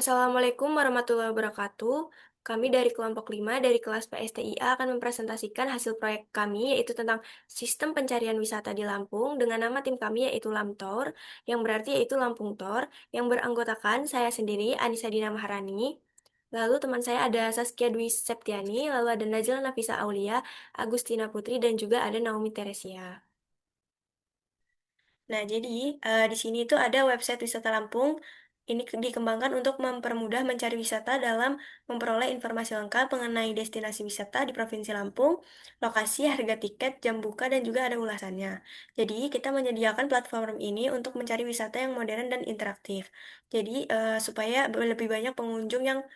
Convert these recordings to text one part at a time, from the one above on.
Assalamualaikum warahmatullahi wabarakatuh. Kami dari kelompok 5 dari kelas PSTIA akan mempresentasikan hasil proyek kami yaitu tentang sistem pencarian wisata di Lampung dengan nama tim kami yaitu Lamtor, yang berarti yaitu Lampung Tor, yang beranggotakan saya sendiri Anissa Dina Maharani, lalu teman saya ada Saskia Dwi Septiani, lalu ada Najla Nafisa Aulia, Agustina Putri, dan juga ada Naomi Teresia. Nah, jadi di sini itu ada website wisata Lampung. Ini dikembangkan untuk mempermudah mencari wisata dalam memperoleh informasi lengkap mengenai destinasi wisata di Provinsi Lampung, lokasi, harga tiket, jam buka, dan juga ada ulasannya. Jadi, kita menyediakan platform ini untuk mencari wisata yang modern dan interaktif. Jadi, supaya lebih banyak pengunjung yang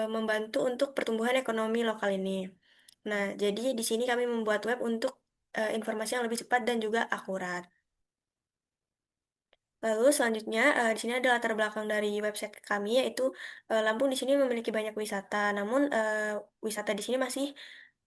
membantu untuk pertumbuhan ekonomi lokal ini. Nah, jadi di sini kami membuat web untuk informasi yang lebih cepat dan juga akurat. Lalu selanjutnya di sini ada latar belakang dari website kami yaitu Lampung di sini memiliki banyak wisata, namun wisata di sini masih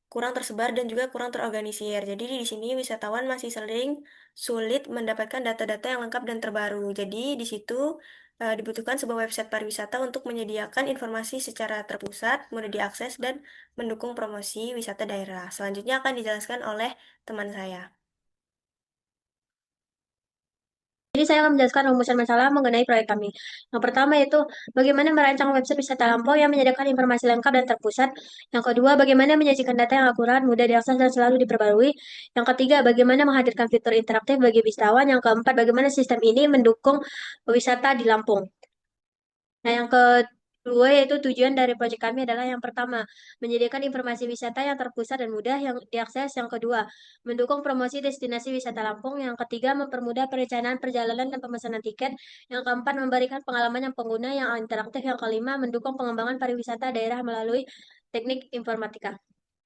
kurang tersebar dan juga kurang terorganisir. Jadi di sini wisatawan masih sering sulit mendapatkan data-data yang lengkap dan terbaru. Jadi di situ dibutuhkan sebuah website pariwisata untuk menyediakan informasi secara terpusat, mudah diakses dan mendukung promosi wisata daerah. Selanjutnya akan dijelaskan oleh teman saya. Jadi saya akan menjelaskan rumusan masalah mengenai proyek kami. Yang pertama yaitu bagaimana merancang website wisata Lampau yang menyediakan informasi lengkap dan terpusat. Yang kedua, bagaimana menyajikan data yang akurat, mudah diakses dan selalu diperbarui. Yang ketiga, bagaimana menghadirkan fitur interaktif bagi wisatawan. Yang keempat, bagaimana sistem ini mendukung wisata di Lampung. Nah, yang kedua yaitu tujuan dari proyek kami adalah yang pertama, menyediakan informasi wisata yang terpusat dan mudah yang diakses. Yang kedua, mendukung promosi destinasi wisata Lampung. Yang ketiga, mempermudah perencanaan perjalanan dan pemesanan tiket. Yang keempat, memberikan pengalaman yang pengguna yang interaktif. Yang kelima, mendukung pengembangan pariwisata daerah melalui teknik informatika.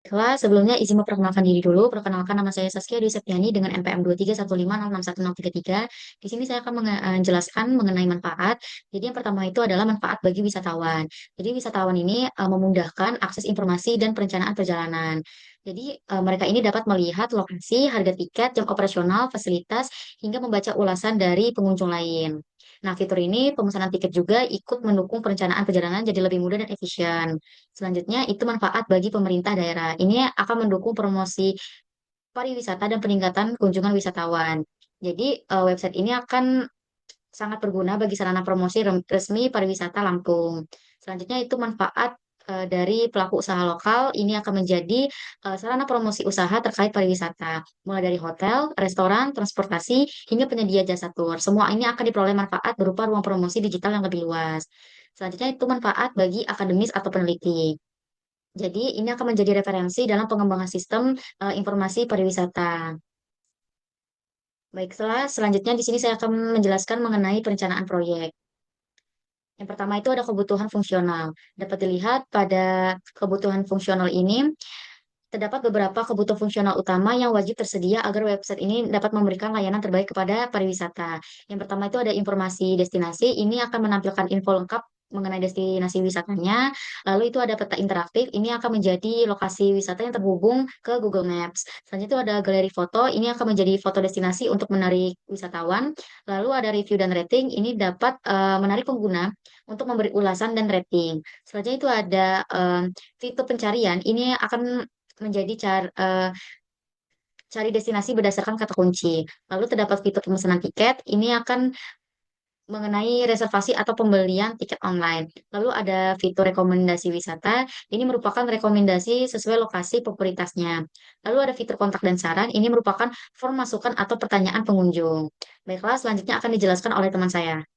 Baiklah, sebelumnya izin memperkenalkan diri dulu. Perkenalkan, nama saya Saskia Dwi Septiani dengan NPM 2315061033. Di sini saya akan menjelaskan mengenai manfaat. Jadi yang pertama itu adalah manfaat bagi wisatawan. Jadi wisatawan ini memudahkan akses informasi dan perencanaan perjalanan. Jadi mereka ini dapat melihat lokasi, harga tiket, jam operasional, fasilitas, hingga membaca ulasan dari pengunjung lain. Nah, fitur ini pemesanan tiket juga ikut mendukung perencanaan perjalanan jadi lebih mudah dan efisien. Selanjutnya, itu manfaat bagi pemerintah daerah. Ini akan mendukung promosi pariwisata dan peningkatan kunjungan wisatawan. Jadi, website ini akan sangat berguna bagi sarana promosi resmi pariwisata Lampung. Selanjutnya, itu manfaat dari pelaku usaha lokal. Ini akan menjadi sarana promosi usaha terkait pariwisata, mulai dari hotel, restoran, transportasi, hingga penyedia jasa tur. Semua ini akan diperoleh manfaat berupa ruang promosi digital yang lebih luas. Selanjutnya, itu manfaat bagi akademis atau peneliti. Jadi, ini akan menjadi referensi dalam pengembangan sistem informasi pariwisata. Baik, selanjutnya di sini saya akan menjelaskan mengenai perencanaan proyek. Yang pertama itu ada kebutuhan fungsional. Dapat dilihat pada kebutuhan fungsional ini, terdapat beberapa kebutuhan fungsional utama yang wajib tersedia agar website ini dapat memberikan layanan terbaik kepada pariwisata. Yang pertama itu ada informasi destinasi. Ini akan menampilkan info lengkap mengenai destinasi wisatanya. Lalu itu ada peta interaktif. Ini akan menjadi lokasi wisata yang terhubung ke Google Maps. Selanjutnya itu ada galeri foto. Ini akan menjadi foto destinasi untuk menarik wisatawan. Lalu ada review dan rating. Ini dapat menarik pengguna untuk memberi ulasan dan rating. Selanjutnya itu ada fitur pencarian. Ini akan menjadi cari destinasi berdasarkan kata kunci. Lalu terdapat fitur pemesanan tiket, ini akan mengenai reservasi atau pembelian tiket online. Lalu ada fitur rekomendasi wisata, ini merupakan rekomendasi sesuai lokasi popularitasnya. Lalu ada fitur kontak dan saran, ini merupakan form masukan atau pertanyaan pengunjung. Baiklah, selanjutnya akan dijelaskan oleh teman saya.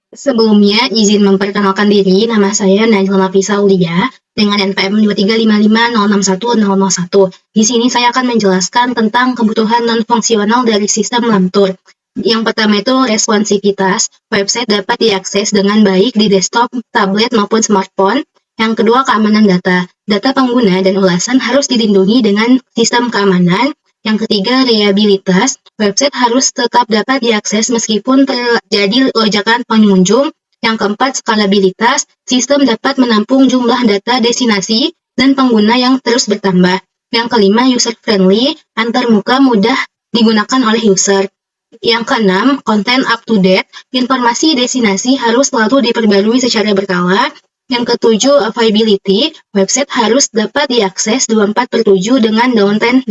Sebelumnya, izin memperkenalkan diri, nama saya Najla Nafisa Aulia dengan NPM 2355061001. Di sini saya akan menjelaskan tentang kebutuhan non-fungsional dari sistem Lamtur. Yang pertama itu responsivitas. Website dapat diakses dengan baik di desktop, tablet, maupun smartphone. Yang kedua, keamanan data. Data pengguna dan ulasan harus dilindungi dengan sistem keamanan. Yang ketiga, reliabilitas. Website harus tetap dapat diakses meskipun terjadi lonjakan pengunjung. Yang keempat, skalabilitas. Sistem dapat menampung jumlah data destinasi dan pengguna yang terus bertambah. Yang kelima, user-friendly. Antarmuka mudah digunakan oleh user. Yang keenam, konten up to date. Informasi destinasi harus selalu diperbarui secara berkala. Yang ketujuh, availability. Website harus dapat diakses 24/7 dengan downtime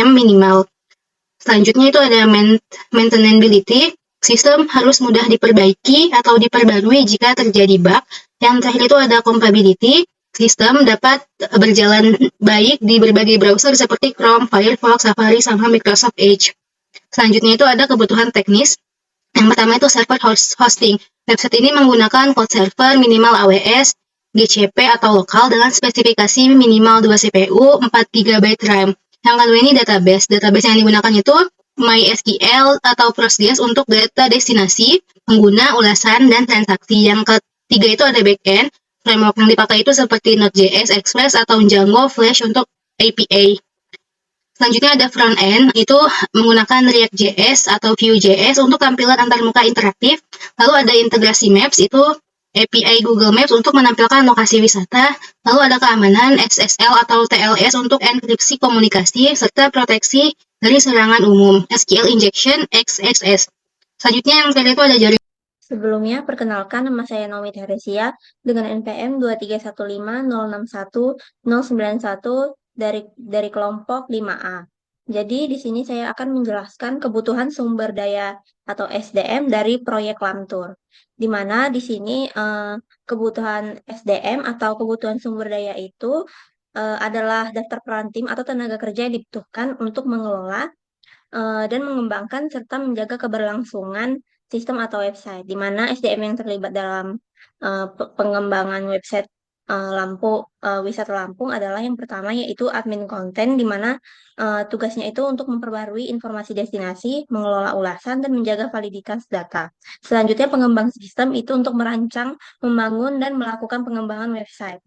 minimal. Selanjutnya itu ada maintainability. Sistem harus mudah diperbaiki atau diperbarui jika terjadi bug. Yang terakhir itu ada compatibility. Sistem dapat berjalan baik di berbagai browser seperti Chrome, Firefox, Safari, sama Microsoft Edge. Selanjutnya itu ada kebutuhan teknis. Yang pertama itu server hosting. Website ini menggunakan cloud server minimal AWS, GCP atau lokal dengan spesifikasi minimal 2 CPU, 4 GB RAM. Yang kedua ini database. Database yang digunakan itu MySQL atau Postgres untuk data destinasi, pengguna, ulasan, dan transaksi. Yang ketiga itu ada backend. Framework yang dipakai itu seperti Node.js, Express, atau Django Flash untuk API. Selanjutnya ada front end, itu menggunakan React.js atau Vue.js untuk tampilan antarmuka interaktif. Lalu ada integrasi Maps, itu API Google Maps untuk menampilkan lokasi wisata. Lalu ada keamanan SSL atau TLS untuk enkripsi komunikasi, serta proteksi dari serangan umum, SQL injection, XSS. Selanjutnya yang terakhir itu ada jaringan. Sebelumnya, perkenalkan nama saya Naomi Theresia dengan NPM 231509191 dari kelompok 5A. Jadi, di sini saya akan menjelaskan kebutuhan sumber daya atau SDM dari proyek Lamtur. Di mana di sini kebutuhan SDM atau kebutuhan sumber daya itu adalah daftar peran tim atau tenaga kerja yang dibutuhkan untuk mengelola dan mengembangkan serta menjaga keberlangsungan sistem atau website, di mana SDM yang terlibat dalam pengembangan website wisata Lampung adalah yang pertama yaitu admin konten, di mana tugasnya itu untuk memperbarui informasi destinasi, mengelola ulasan, dan menjaga validitas data. Selanjutnya pengembang sistem itu untuk merancang, membangun, dan melakukan pengembangan website.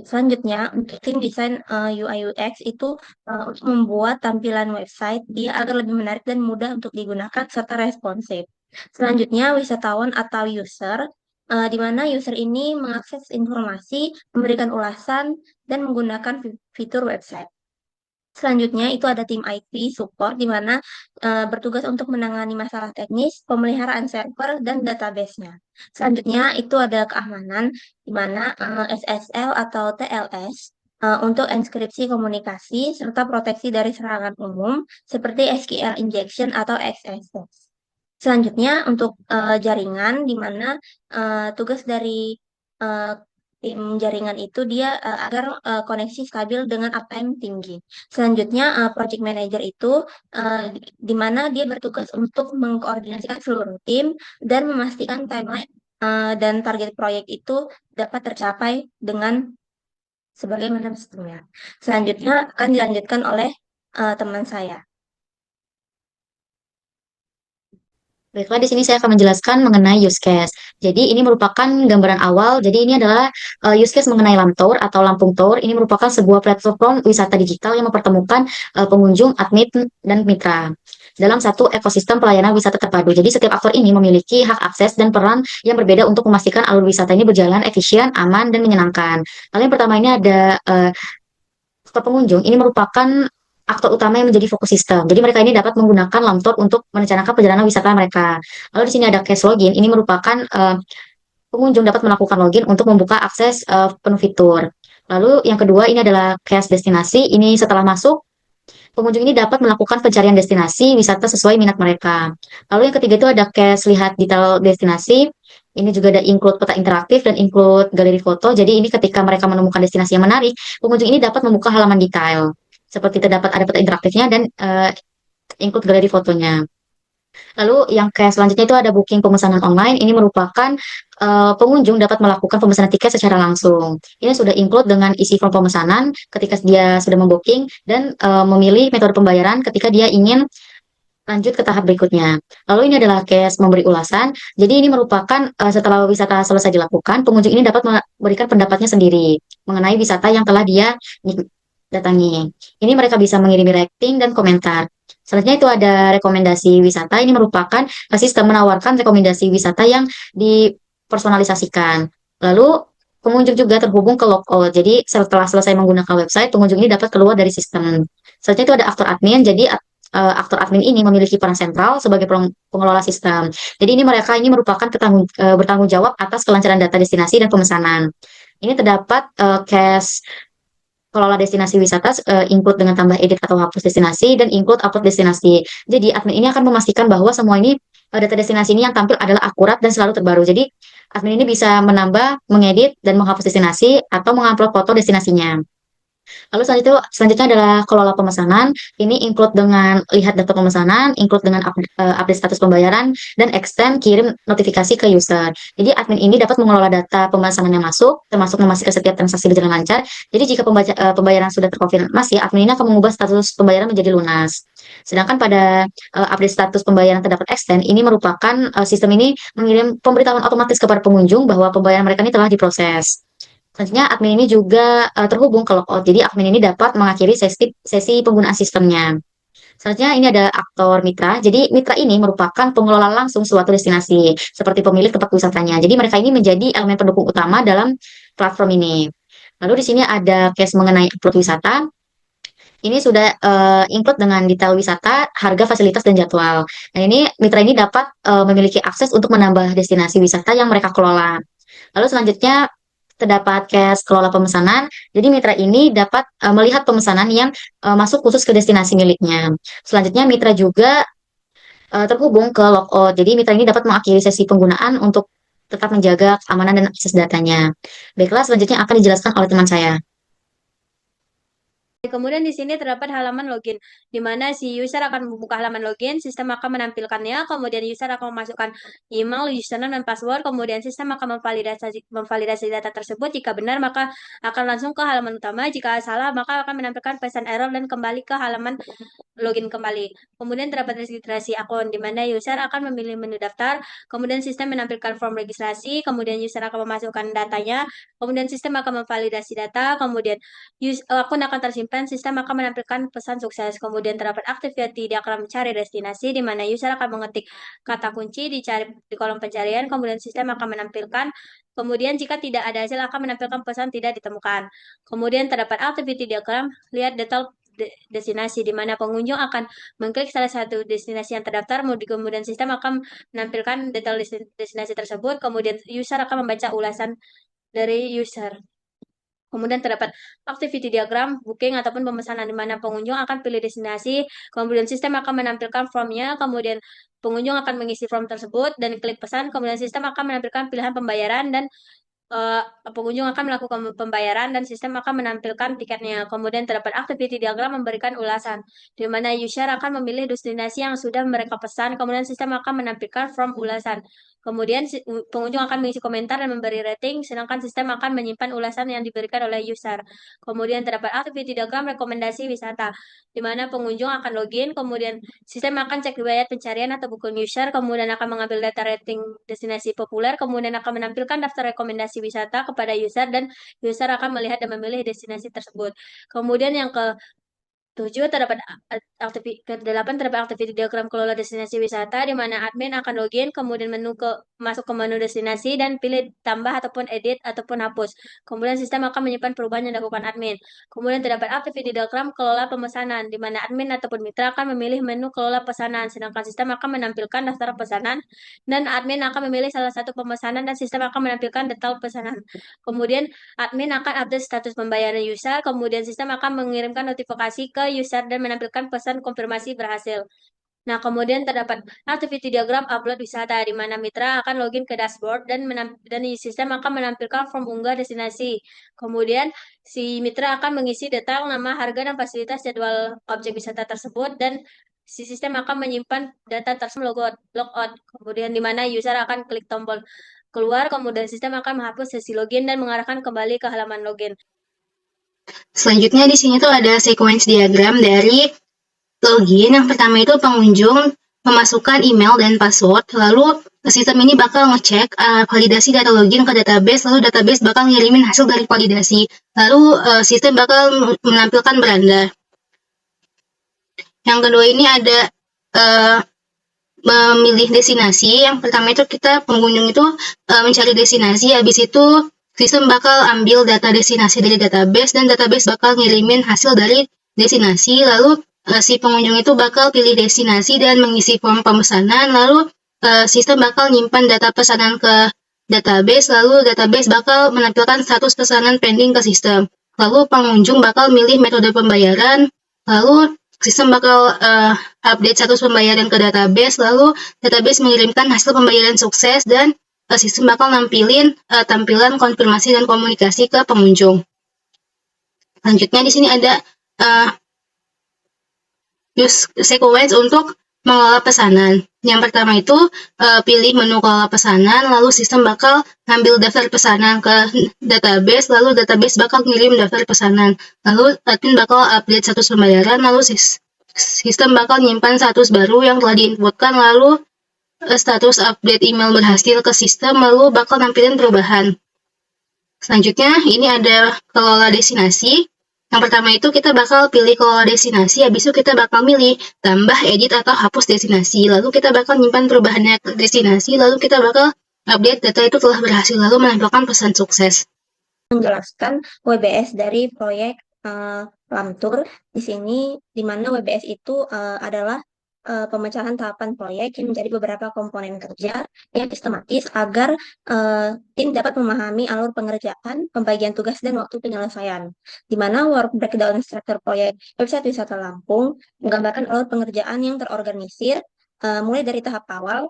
Selanjutnya untuk tim desain UI UX itu untuk membuat tampilan website dia agar lebih menarik dan mudah untuk digunakan serta responsif. Selanjutnya wisatawan atau user, di mana user ini mengakses informasi, memberikan ulasan, dan menggunakan fitur website. Selanjutnya itu ada tim IT support, di mana bertugas untuk menangani masalah teknis, pemeliharaan server, dan database-nya. Selanjutnya itu ada keamanan, di mana SSL atau TLS untuk enkripsi komunikasi serta proteksi dari serangan umum seperti SQL injection atau XSS. Selanjutnya untuk jaringan, di mana tugas dari tim jaringan itu dia agar koneksi stabil dengan uptime tinggi. Selanjutnya project manager itu di mana dia bertugas untuk mengkoordinasikan seluruh tim dan memastikan timeline dan target proyek itu dapat tercapai dengan sebagaimana mestinya. Selanjutnya akan dilanjutkan oleh teman saya. Baiklah, di sini saya akan menjelaskan mengenai use case. Jadi ini merupakan gambaran awal. Jadi ini adalah use case mengenai Lamtour atau Lampung Tour. Ini merupakan sebuah platform wisata digital yang mempertemukan pengunjung, admin, dan mitra dalam satu ekosistem pelayanan wisata terpadu. Jadi setiap aktor ini memiliki hak akses dan peran yang berbeda untuk memastikan alur wisata ini berjalan efisien, aman, dan menyenangkan. Lalu yang pertama ini ada aktor pengunjung. Ini merupakan aktor utama yang menjadi fokus sistem. Jadi mereka ini dapat menggunakan Lamtour untuk merencanakan perjalanan wisata mereka. Lalu di sini ada case login. Ini merupakan pengunjung dapat melakukan login untuk membuka akses penuh fitur. Lalu yang kedua ini adalah case destinasi. Ini setelah masuk, pengunjung ini dapat melakukan pencarian destinasi wisata sesuai minat mereka. Lalu yang ketiga itu ada case lihat detail destinasi. Ini juga ada include peta interaktif dan include galeri foto. Jadi ini ketika mereka menemukan destinasi yang menarik, pengunjung ini dapat membuka halaman detail. Seperti terdapat ada peta interaktifnya dan include galeri fotonya. Lalu yang kayak selanjutnya itu ada booking pemesanan online. Ini merupakan pengunjung dapat melakukan pemesanan tiket secara langsung. Ini sudah include dengan isi form pemesanan ketika dia sudah membooking dan memilih metode pembayaran ketika dia ingin lanjut ke tahap berikutnya. Lalu ini adalah case memberi ulasan. Jadi ini merupakan setelah wisata selesai dilakukan, pengunjung ini dapat memberikan pendapatnya sendiri mengenai wisata yang telah dia datangi. Ini mereka bisa mengirimi rating dan komentar. Selanjutnya itu ada rekomendasi wisata. Ini merupakan sistem menawarkan rekomendasi wisata yang dipersonalisasikan. Lalu pengunjung juga terhubung ke logout. Jadi setelah selesai menggunakan website, pengunjung ini dapat keluar dari sistem. Selanjutnya itu ada aktor admin. Jadi aktor admin ini memiliki peran sentral sebagai pengelola sistem. Jadi mereka ini merupakan bertanggung jawab atas kelancaran data destinasi dan pemesanan. Ini terdapat case kelola destinasi wisata include dengan tambah edit atau hapus destinasi dan include upload destinasi. Jadi admin ini akan memastikan bahwa semua ini data destinasi ini yang tampil adalah akurat dan selalu terbaru. Jadi admin ini bisa menambah, mengedit, dan menghapus destinasi atau mengupload foto destinasinya. Lalu selanjutnya adalah kelola pemesanan. Ini include dengan lihat data pemesanan, include dengan update status pembayaran, dan extend kirim notifikasi ke user. Jadi admin ini dapat mengelola data pemesanan yang masuk, termasuk memastikan setiap transaksi berjalan lancar. Jadi jika pembayaran sudah terkonfirmasi, admin ini akan mengubah status pembayaran menjadi lunas. Sedangkan pada update status pembayaran terdapat extend, ini merupakan sistem ini mengirim pemberitahuan otomatis kepada pengunjung bahwa pembayaran mereka ini telah diproses. Selanjutnya, admin ini juga terhubung ke logout. Jadi, admin ini dapat mengakhiri sesi penggunaan sistemnya. Selanjutnya, ini ada aktor mitra. Jadi, mitra ini merupakan pengelola langsung suatu destinasi, seperti pemilik tempat wisatanya. Jadi, mereka ini menjadi elemen pendukung utama dalam platform ini. Lalu, di sini ada case mengenai upload wisata. Ini sudah include dengan detail wisata, harga, fasilitas, dan jadwal. Nah, ini mitra ini dapat memiliki akses untuk menambah destinasi wisata yang mereka kelola. Lalu selanjutnya terdapat case kelola pemesanan. Jadi mitra ini dapat melihat pemesanan yang masuk khusus ke destinasi miliknya. Selanjutnya mitra juga terhubung ke logout. Jadi mitra ini dapat mengakhiri sesi penggunaan untuk tetap menjaga keamanan dan akses datanya. Baiklah, selanjutnya akan dijelaskan oleh teman saya. Kemudian di sini terdapat halaman login, di mana si user akan membuka halaman login, sistem akan menampilkannya, kemudian user akan memasukkan email, username, dan password, kemudian sistem akan memvalidasi data tersebut. Jika benar, maka akan langsung ke halaman utama. Jika salah, maka akan menampilkan pesan error dan kembali ke halaman login kembali. Kemudian terdapat registrasi akun, di mana user akan memilih menu daftar, kemudian sistem menampilkan form registrasi, kemudian user akan memasukkan datanya, kemudian sistem akan memvalidasi data, kemudian akun akan tersimpan, sistem akan menampilkan pesan sukses. Kemudian terdapat activity diagram cari destinasi, di mana user akan mengetik kata kunci dicari di kolom pencarian, kemudian sistem akan menampilkan. Kemudian jika tidak ada hasil akan menampilkan pesan tidak ditemukan. Kemudian terdapat activity diagram, lihat detail destinasi, di mana pengunjung akan mengklik salah satu destinasi yang terdaftar, kemudian sistem akan menampilkan detail destinasi tersebut, kemudian user akan membaca ulasan dari user. Kemudian terdapat activity diagram, booking ataupun pemesanan, di mana pengunjung akan pilih destinasi, kemudian sistem akan menampilkan formnya, kemudian pengunjung akan mengisi form tersebut dan klik pesan, kemudian sistem akan menampilkan pilihan pembayaran dan pengunjung akan melakukan pembayaran dan sistem akan menampilkan tiketnya. Kemudian terdapat activity diagram memberikan ulasan, di mana user akan memilih destinasi yang sudah mereka pesan, kemudian sistem akan menampilkan form ulasan. Kemudian pengunjung akan mengisi komentar dan memberi rating, sedangkan sistem akan menyimpan ulasan yang diberikan oleh user. Kemudian terdapat activity diagram rekomendasi wisata, di mana pengunjung akan login, kemudian sistem akan cek riwayat pencarian atau booking user, kemudian akan mengambil data rating destinasi populer, kemudian akan menampilkan daftar rekomendasi wisata kepada user dan user akan melihat dan memilih destinasi tersebut. Kemudian yang ke 7 terdapat ke-8 terdapat aktiviti diagram kelola destinasi wisata, di mana admin akan login, kemudian masuk ke menu destinasi dan pilih tambah ataupun edit ataupun hapus. Kemudian sistem akan menyimpan perubahan yang dilakukan admin. Kemudian terdapat aktiviti diagram kelola pemesanan, di mana admin ataupun mitra akan memilih menu kelola pesanan, sedangkan sistem akan menampilkan daftar pesanan dan admin akan memilih salah satu pemesanan dan sistem akan menampilkan detail pesanan. Kemudian admin akan update status pembayaran user, kemudian sistem akan mengirimkan notifikasi ke user dan menampilkan pesan konfirmasi berhasil. Nah, kemudian terdapat activity diagram upload wisata, di mana mitra akan login ke dashboard dan sistem akan menampilkan form unggah destinasi. Kemudian si mitra akan mengisi detail nama, harga, dan fasilitas jadwal objek wisata tersebut, dan si sistem akan menyimpan data tersebut logout. Kemudian di mana user akan klik tombol keluar, kemudian sistem akan menghapus sesi login dan mengarahkan kembali ke halaman login. Selanjutnya di sini tuh ada sequence diagram dari login. Yang pertama itu pengunjung memasukkan email dan password, lalu sistem ini bakal ngecek validasi data login ke database, lalu database bakal ngirimin hasil dari validasi, lalu sistem bakal menampilkan beranda. Yang kedua ini ada memilih destinasi. Yang pertama itu pengunjung itu mencari destinasi, habis itu sistem bakal ambil data destinasi dari database dan database bakal ngirimin hasil dari destinasi, lalu si pengunjung itu bakal pilih destinasi dan mengisi form pemesanan, lalu sistem bakal nyimpan data pesanan ke database, lalu database bakal menampilkan status pesanan pending ke sistem. Lalu pengunjung bakal milih metode pembayaran, lalu sistem bakal update status pembayaran ke database, lalu database mengirimkan hasil pembayaran sukses, dan sistem bakal nampilin tampilan konfirmasi dan komunikasi ke pengunjung. Selanjutnya di sini ada use sequence untuk mengelola pesanan. Yang pertama itu pilih menu kelola pesanan, lalu sistem bakal ngambil daftar pesanan ke database, lalu database bakal ngirim daftar pesanan, lalu admin bakal update status pembayaran, lalu sistem bakal nyimpan status baru yang telah diinputkan, lalu status update email berhasil ke sistem, lalu bakal nampilin perubahan. Selanjutnya ini ada kelola destinasi. Yang pertama itu kita bakal pilih kelola destinasi, habis itu kita bakal milih tambah, edit, atau hapus destinasi. Lalu kita bakal nyimpan perubahannya ke destinasi, lalu kita bakal update data itu telah berhasil, lalu menampilkan pesan sukses. Menjelaskan WBS dari proyek Lamtur di sini, di mana WBS itu adalah pemecahan tahapan proyek yang menjadi beberapa komponen kerja yang sistematis agar tim dapat memahami alur pengerjaan, pembagian tugas, dan waktu penyelesaian. Di mana work breakdown structure proyek website wisata Lampung menggambarkan alur pengerjaan yang terorganisir mulai dari tahap awal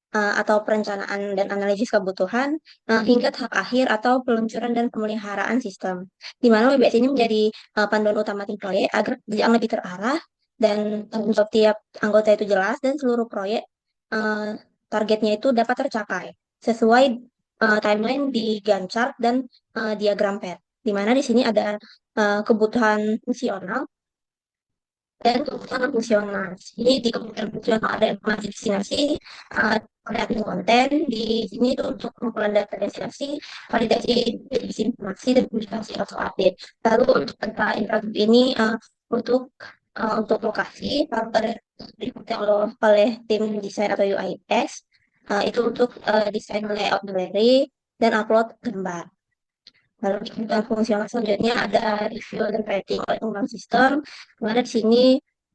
atau perencanaan dan analisis kebutuhan hingga tahap akhir atau peluncuran dan pemeliharaan sistem. Di mana WBS ini menjadi panduan utama tim proyek agar kerjaan lebih terarah dan tanggung jawab tiap anggota itu jelas, dan seluruh proyek targetnya itu dapat tercapai sesuai timeline di Gantt chart dan diagram PET. Di mana di sini ada kebutuhan fungsional dan kebutuhan fungsional. Jadi di kebutuhan fungsional ada informasi destinasi, ada admin konten. Di sini itu untuk pengumpulan data destinasi, validasi informasi, dan publikasi atau update. Lalu untuk data interaktif ini untuk lokasi baru diikuti oleh tim desain atau UI UX, itu untuk desain layout galeri dan upload gambar. Lalu di kebutuhan fungsional selanjutnya ada review dan rating oleh pengembang sistem, dimana di sini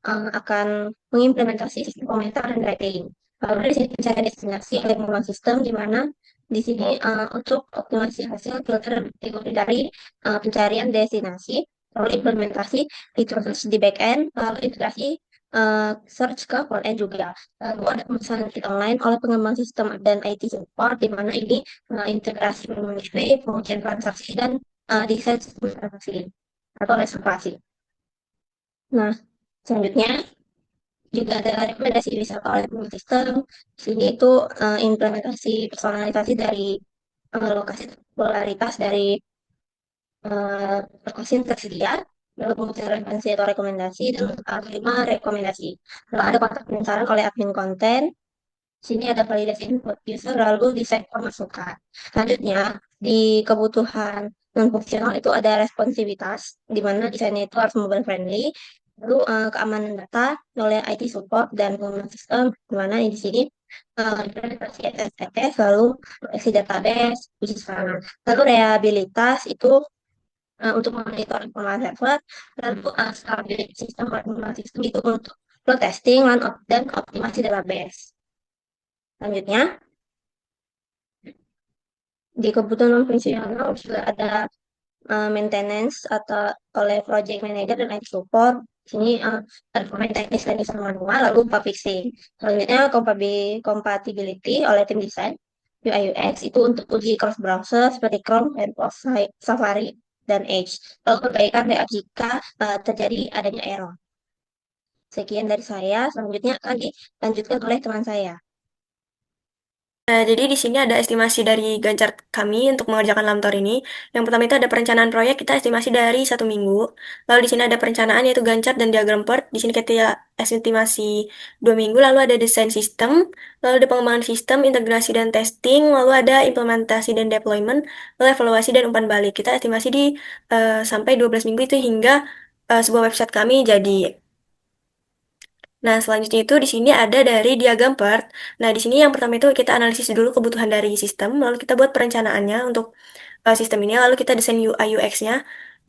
akan mengimplementasi sistem komentar dan rating. Lalu di sini pencarian destinasi oleh pengembang sistem, di mana di sini untuk optimasi hasil filter dan kategori dari pencarian destinasi, lalu implementasi fitur di backend, lalu integrasi search ke front-end juga. Lalu ada pemesanan kit online oleh pengembang sistem dan IT support, di mana ini integrasi mengenai pengujian transaksi dan desain sistem transaksi atau reservasi. Nah, selanjutnya juga ada rekomendasi wisata oleh pengembang sistem. Di sini itu implementasi personalisasi dari lokasi popularitas dari lokasi yang tersedia, lalu kemudian referensi atau rekomendasi, dan untuk algoritma rekomendasi. Lalu ada kotak penasaran oleh admin konten. Sini ada validasi input user, lalu desain pemasukan. Selanjutnya, di kebutuhan non-fungsional itu ada responsivitas, di mana desainnya itu harus mobile friendly. Lalu keamanan data oleh IT support dan pengguna sistem, di mana di sini implementasi SSS, lalu proteksi database, uji serangan. Lalu reliabilitas itu untuk memonitor informasi server, lalu stability sistem sistem itu untuk load testing dan optimasi database. Selanjutnya, di kebutuhan non-fungsional juga ada maintenance atau oleh project manager dan IT support. Sini ada pemain teknis dan desain manual, lalu bug fixing. Selanjutnya, compatibility oleh tim desain UI UX itu untuk uji cross browser seperti Chrome, Firefox, Safari, dan Edge. Lalu perbaikan jika terjadi adanya error. Sekian dari saya. Selanjutnya akan dilanjutkan oleh teman saya. Nah, jadi di sini ada estimasi dari Gantt chart kami untuk mengerjakan Lamtor ini. Yang pertama itu ada perencanaan proyek, kita estimasi dari 1 minggu. Lalu di sini ada perencanaan yaitu Gantt chart dan diagram PERT. Di sini kita estimasi 2 minggu. Lalu ada desain sistem, lalu ada pengembangan sistem, integrasi dan testing, lalu ada implementasi dan deployment, lalu evaluasi dan umpan balik. Kita estimasi di sampai 12 minggu itu hingga sebuah website kami jadi. Nah, selanjutnya itu di sini ada dari diagram PERT. Nah, di sini yang pertama itu kita analisis dulu kebutuhan dari sistem, lalu kita buat perencanaannya untuk sistem ini, lalu kita desain UI UX-nya.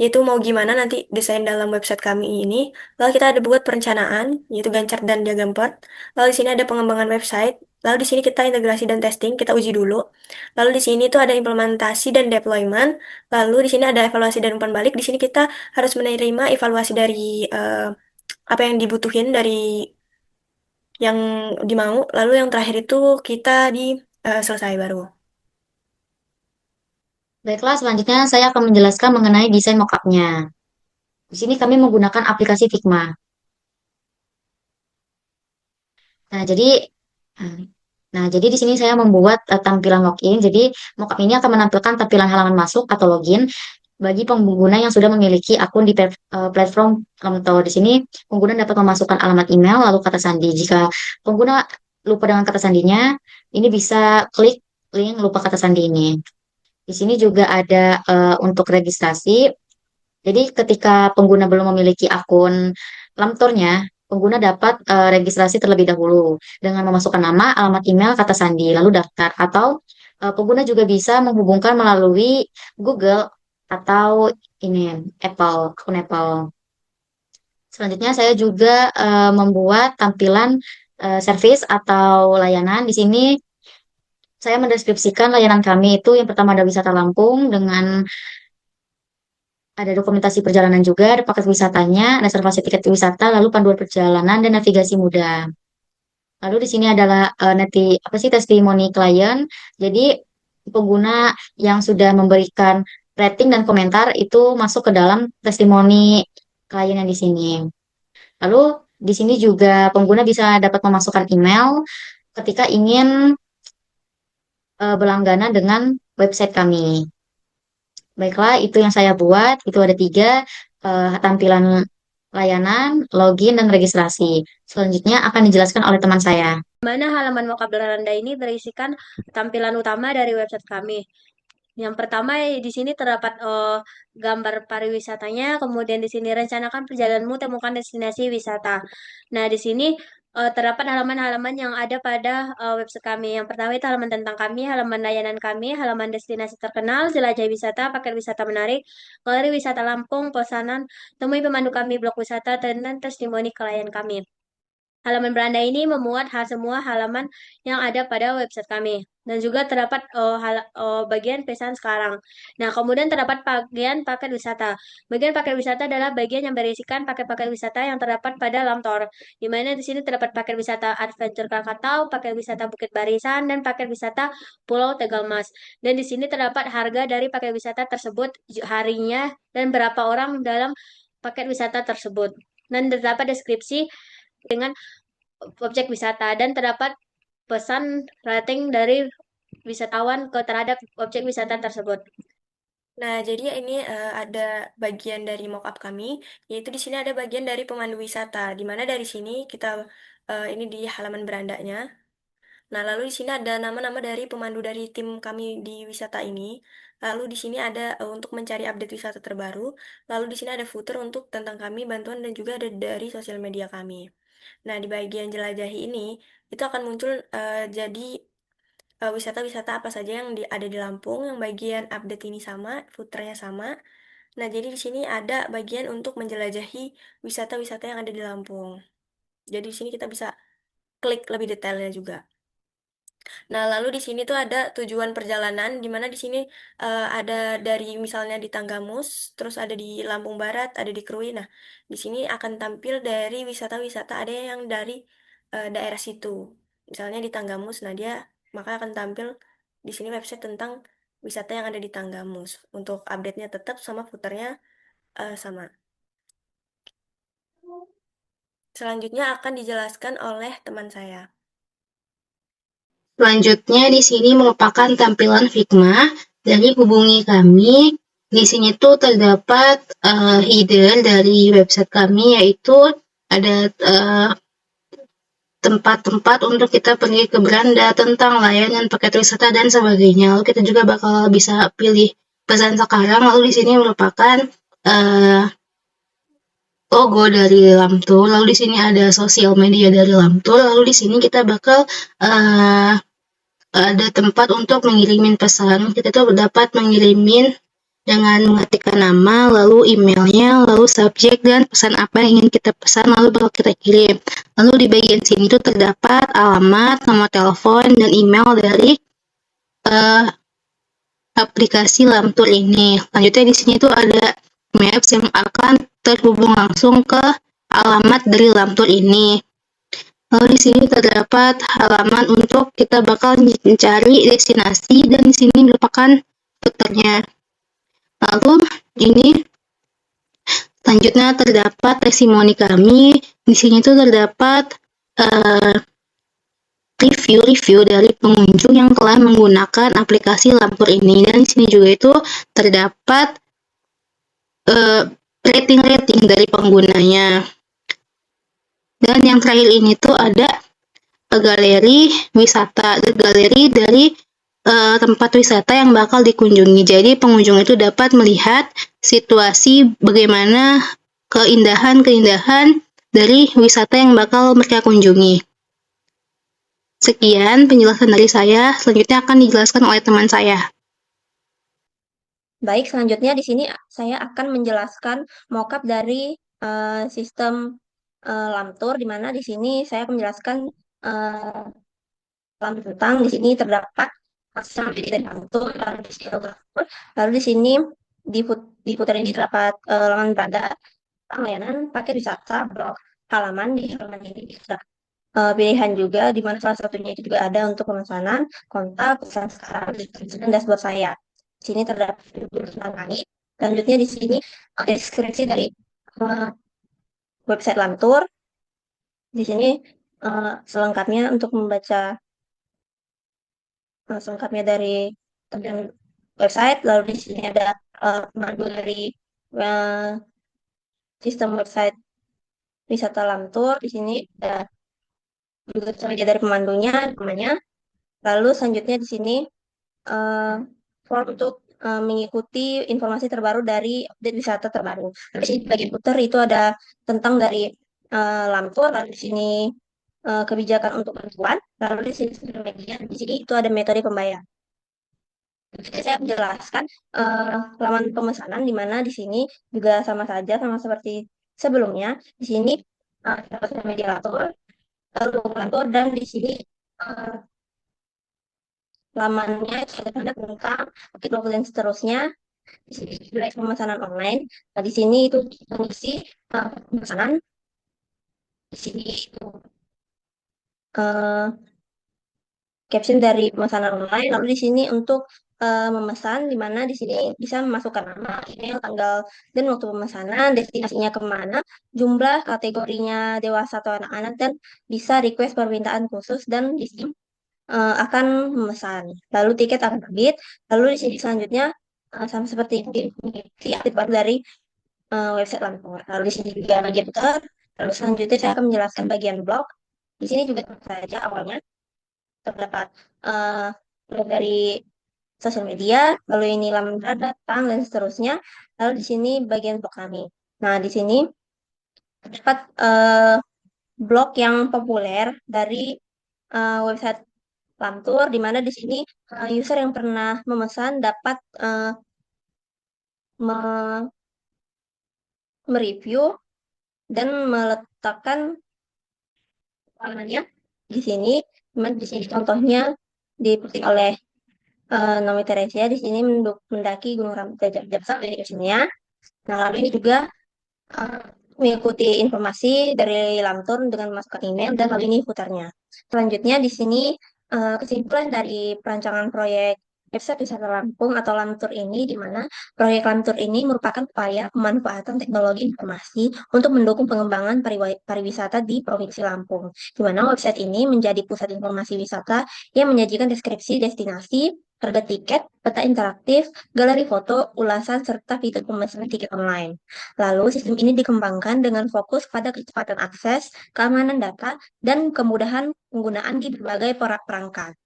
yaitu mau gimana nanti desain dalam website kami ini. Lalu kita ada buat perencanaan, yaitu Gantt dan diagram Gantt. Lalu di sini ada pengembangan website. Lalu di sini kita integrasi dan testing, kita uji dulu. Lalu di sini tuh ada implementasi dan deployment. Lalu di sini ada evaluasi dan umpan balik. Di sini kita harus menerima evaluasi dari apa yang dibutuhin dari yang dimau. Lalu yang terakhir itu kita di selesai baru. Baiklah, selanjutnya saya akan menjelaskan mengenai desain mockupnya. Di sini kami menggunakan aplikasi Figma. Nah, jadi eh, jadi di sini saya membuat tampilan login. Jadi mockup ini akan menampilkan tampilan halaman masuk atau login bagi pengguna yang sudah memiliki akun di platform Lamtor. Di sini pengguna dapat memasukkan alamat email lalu kata sandi. Jika pengguna lupa dengan kata sandinya, ini bisa klik link lupa kata sandi ini. Di sini juga ada untuk registrasi. Jadi ketika pengguna belum memiliki akun Lamtornya, pengguna dapat registrasi terlebih dahulu dengan memasukkan nama, alamat email, kata sandi, lalu daftar. Atau pengguna juga bisa menghubungkan melalui Google atau ini akun Apple. Selanjutnya saya juga membuat tampilan service atau layanan. Di sini saya mendeskripsikan layanan kami itu yang pertama ada wisata Lampung dengan ada dokumentasi perjalanan juga, ada paket wisatanya, reservasi tiket wisata, lalu panduan perjalanan dan navigasi mudah. Lalu di sini adalah apa sih testimoni klien. Jadi pengguna yang sudah memberikan rating dan komentar itu masuk ke dalam testimoni klien yang di sini. Lalu di sini juga pengguna bisa dapat memasukkan email ketika ingin berlangganan dengan website kami. Baiklah, itu yang saya buat. Itu ada 3 tampilan layanan, login, dan registrasi. Selanjutnya akan dijelaskan oleh teman saya. Mana halaman mockup Belanda ini berisikan tampilan utama dari website kami. Yang pertama di sini terdapat gambar pariwisatanya, kemudian di sini rencanakan perjalananmu, temukan destinasi wisata. Nah, di sini terdapat halaman-halaman yang ada pada website kami. Yang pertama itu halaman tentang kami, halaman layanan kami, halaman destinasi terkenal, jelajah wisata, paket wisata menarik, galeri wisata Lampung, pesanan, temui pemandu kami, blog wisata, dan testimoni klien kami. Halaman beranda ini memuat semua halaman yang ada pada website kami. Dan juga terdapat bagian pesan sekarang. Nah, kemudian terdapat bagian paket wisata. Bagian paket wisata adalah bagian yang berisikan paket-paket wisata yang terdapat pada Lamtor. Di mana di sini terdapat paket wisata Adventure Krakatau, paket wisata Bukit Barisan, dan paket wisata Pulau Tegalmas. Dan di sini terdapat harga dari paket wisata tersebut, harinya, dan berapa orang dalam paket wisata tersebut. Dan terdapat deskripsi dengan objek wisata dan terdapat pesan rating dari wisatawan terhadap objek wisata tersebut. Nah, jadi ini ada bagian dari mockup kami, yaitu di sini ada bagian dari pemandu wisata, di mana dari sini kita ini di halaman berandanya. Nah, lalu di sini ada nama-nama dari pemandu dari tim kami di wisata ini. Lalu di sini ada untuk mencari update wisata terbaru. Lalu di sini ada footer untuk tentang kami, bantuan dan juga ada dari sosial media kami. Nah, di bagian jelajahi ini itu akan muncul jadi wisata-wisata apa saja yang ada di Lampung. Yang bagian update ini sama, footernya sama. Nah, jadi di sini ada bagian untuk menjelajahi wisata-wisata yang ada di Lampung. Jadi di sini kita bisa klik lebih detailnya juga. Nah, lalu di sini tuh ada tujuan perjalanan, di mana di sini ada dari misalnya di Tanggamus, terus ada di Lampung Barat, ada di Krui. Nah, di sini akan tampil dari wisata-wisata ada yang dari daerah situ. Misalnya di Tanggamus, nah dia maka akan tampil di sini website tentang wisata yang ada di Tanggamus. Untuk update-nya tetap sama footernya sama. Selanjutnya akan dijelaskan oleh teman saya. Selanjutnya di sini merupakan tampilan Figma dari hubungi kami. Di sini tuh terdapat header dari website kami, yaitu ada tempat-tempat untuk kita pergi ke beranda, tentang layanan paket wisata dan sebagainya. Lalu kita juga bakal bisa pilih pesan sekarang. Lalu di sini merupakan logo dari Lamtur. Lalu di sini ada sosial media dari Lamtur. Lalu di sini kita bakal ada tempat untuk mengirimin pesan. Kita tuh dapat mengirimin Dengan mengetikkan nama, lalu emailnya, lalu subjek dan pesan apa yang ingin kita pesan, lalu bakal kita kirim. Lalu di bagian sini tuh terdapat alamat, nomor telepon, dan email dari uh, aplikasi Lamtur ini. Selanjutnya di sini tuh ada maps yang akan terhubung langsung ke alamat dari Lamtur ini. Lalu di sini terdapat halaman untuk kita bakal mencari destinasi dan di sini merupakan filternya. Lalu ini selanjutnya terdapat testimoni kami. Di sini tuh terdapat review-review dari pengunjung yang telah menggunakan aplikasi Lampur ini. Dan di sini juga itu terdapat rating-rating dari penggunanya. Dan yang terakhir ini tuh ada galeri wisata, galeri dari tempat wisata yang bakal dikunjungi. Jadi pengunjung itu dapat melihat situasi bagaimana keindahan-keindahan dari wisata yang bakal mereka kunjungi. Sekian penjelasan dari saya, selanjutnya akan dijelaskan oleh teman saya. Baik, selanjutnya di sini saya akan menjelaskan mockup dari sistem Lamtur, di mana di sini saya akan menjelaskan tentang di sini terdapat akses dari Lamtur, lalu di sini di footer ini terdapat laman beranda layanan paket wisata blog halaman. Di halaman ini bisa pilihan juga, di mana salah satunya itu juga ada untuk pemesanan, kontak, pesan sekarang, dan dashboard saya. Di sini terdapat fitur tentang kami. Selanjutnya di sini ada deskripsi dari website Lamtur. Di sini selengkapnya untuk membaca selengkapnya dari website. Lalu di sini ada pandu dari sistem website wisata Lamtur. Di sini ada juga media dari pemandunya, namanya. Lalu selanjutnya di sini form untuk mengikuti informasi terbaru dari update wisata terbaru. Di sini bagian footer itu ada tentang dari Lamtur, lalu di sini kebijakan untuk bantuan, lalu di sini media, di sini itu ada metode pembayaran. Saya menjelaskan laman pemesanan, di mana di sini juga sama saja, sama seperti sebelumnya. Di sini dapat media Lamtur, dan di sini lamannya itu ada tanda tentang paket logo dan seterusnya. Di sini juga pemesanan online. Nah, di sini itu mengisi pemesanan. Di sini itu caption dari pemesanan online. Lalu di sini untuk memesan, di mana di sini bisa memasukkan nama, email, tanggal, dan waktu pemesanan, destinasinya kemana, jumlah kategorinya dewasa atau anak-anak, dan bisa request permintaan khusus, dan di sini akan memesan. Lalu tiket akan terbit. Lalu di sini selanjutnya sama seperti mengikuti update baru dari website Lampur. Lalu di sini juga bagian footer. Lalu selanjutnya saya akan menjelaskan bagian blog. Di sini juga tentu saja awalnya terdapat blog dari sosial media, lalu ini laman datang dan seterusnya. Lalu di sini bagian blog kami. Nah, di sini terdapat blog yang populer dari website Lamtur, di mana di sini user yang pernah memesan dapat mereview dan meletakkan namanya di sini. Di sini contohnya dipetik oleh Naomi Teresia di sini mendaki Gunung Rajabasa dari sininya. Nah, lalu ini juga mengikuti informasi dari Lamtur dengan memasukkan email, dan lalu ini footernya. Selanjutnya di sini kesimpulan dari perancangan proyek website wisata Lampung atau Lamtur ini, di mana proyek Lamtur ini merupakan upaya pemanfaatan teknologi informasi untuk mendukung pengembangan pariwisata di Provinsi Lampung, di mana website ini menjadi pusat informasi wisata yang menyajikan deskripsi destinasi, harga tiket, peta interaktif, galeri foto, ulasan, serta fitur pemesanan tiket online. Lalu, sistem ini dikembangkan dengan fokus pada kecepatan akses, keamanan data, dan kemudahan penggunaan di berbagai perangkat.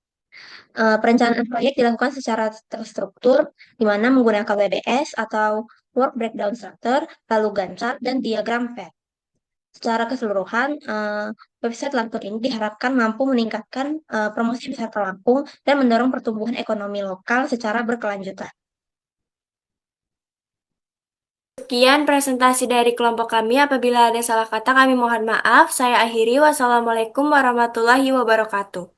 Perencanaan proyek dilakukan secara terstruktur, di mana menggunakan WBS atau Work Breakdown Structure, lalu Gantt chart, dan diagram PET. Secara keseluruhan, website Lamtur ini diharapkan mampu meningkatkan promosi wisata Lampung dan mendorong pertumbuhan ekonomi lokal secara berkelanjutan. Sekian presentasi dari kelompok kami. Apabila ada salah kata, kami mohon maaf. Saya akhiri. Wassalamualaikum warahmatullahi wabarakatuh.